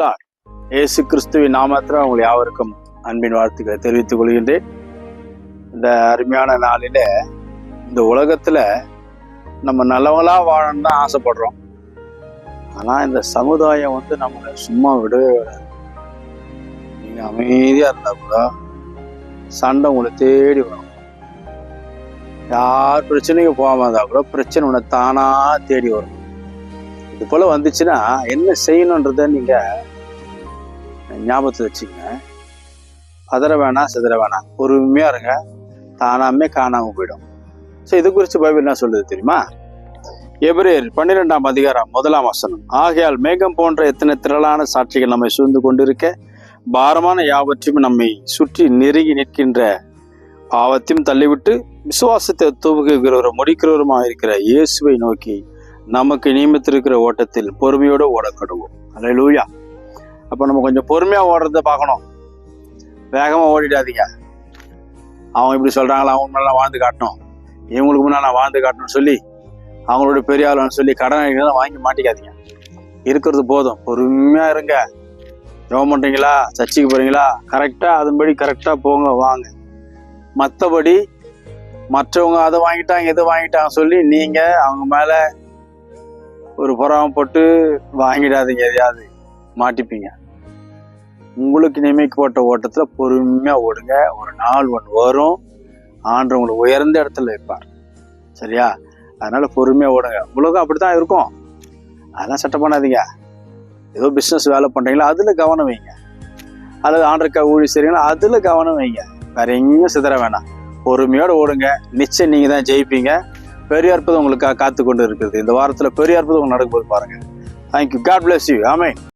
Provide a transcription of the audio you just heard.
Lord. இயேசு கிறிஸ்துவின் நாமத்தில் உங்கள் யாவருக்கும் அன்பின் வாழ்த்துக்களை தெரிவித்துக் கொள்கின்றேன். இந்த அருமையான நாளில இந்த உலகத்துல நம்ம நல்லவங்களா வாழணும்னு தான் ஆசைப்படுறோம். ஆனா இந்த சமுதாயம் நம்மளை சும்மா விடவே விடாது. நீங்க அமைதியா இருந்தா கூட சண்டை உங்களை தேடி வரும். யார் பிரச்சனைக்கு போகாம இருந்தா கூட பிரச்சனை உன்னை தானா தேடி வரும். இது போல வந்துச்சுன்னா என்ன செய்யணுன்றத நீங்க ஞாபகத்தை வச்சுங்க. பதற வேணாம், சிதற வேணாம், பொறுமையா இருங்க. தானாமே காணாம போயிடும். ஸோ இது குறித்து பைபிள் என்ன சொல்லுது தெரியுமா? எபிரேயர் 12ஆம் அதிகாரம் 1ஆம் வசனம். ஆகையால் மேகம் போன்ற எத்தனை திரளான சாட்சிகள் நம்மை சூழ்ந்து கொண்டிருக்க, பாரமான யாவற்றையும் நம்மை சுற்றி நெருங்கி நிற்கின்ற பாவத்தையும் தள்ளிவிட்டு விசுவாசத்தை துவக்குகிறவரும் முடிக்கிறவருமாக இருக்கிற இயேசுவை நோக்கி நமக்கு நியமித்திருக்கிற ஓட்டத்தில் பொறுமையோடு ஓடக்கடுவோம். அல்லேலூயா. அப்போ நம்ம கொஞ்சம் பொறுமையா ஓடுறத பார்க்கணும். வேகமா ஓடிடாதீங்க. அவங்க இப்படி சொல்றாங்களா, அவங்க முன்னாடி வாழ்ந்து காட்டணும், இவங்களுக்கு முன்னாடி நான் வாழ்ந்து காட்டணும்னு சொல்லி அவங்களோட பெரிய ஆளுன்னு சொல்லி கடன் வாங்கி மாட்டிக்காதீங்க. இருக்கிறது போதும். பொறுமையா இருங்க. ஜெபம் பண்றீங்களா, சர்ச்சைக்கு போறீங்களா, கரெக்டா அதன்படி கரெக்டா போங்க வாங்க. மற்றபடி மற்றவங்க அதை வாங்கிட்டாங்க இதை வாங்கிட்டாங்க சொல்லி நீங்க அவங்க மேல ஒரு பொறாமப்பட்டு வாங்கிடாதீங்க. எதையாவது மாட்டிப்பீங்க. உங்களுக்கு நியமிக்கப்பட்ட ஓட்டத்துல பொறுமையா ஓடுங்க. ஒரு நாள் ஒன்று வரும், ஆண்டு உங்களை உயர்ந்த இடத்துல வைப்பார். சரியா? அதனால பொறுமையா ஓடுங்க. உலகம் அப்படித்தான் இருக்கும். அதெல்லாம் சட்டை பண்ணாதீங்க. ஏதோ பிசினஸ் வேலை பண்றீங்களா, அதுல கவனம் வைங்க. அல்லது ஆண்டருக்கா ஊழி செய்றீங்களா, அதுல கவனம் வைங்க. வேற எங்கேயும் சிதற வேணாம். பொறுமையோடு ஓடுங்க. நிச்சயம் நீங்க தான் ஜெயிப்பீங்க. பெரிய அற்புதம் உங்களுக்காக காத்து கொண்டு இருக்குது. இந்த வாரத்துல பெரிய அற்புதம் நடக்கும்போது பாருங்க. Thank you. God bless you. Amen.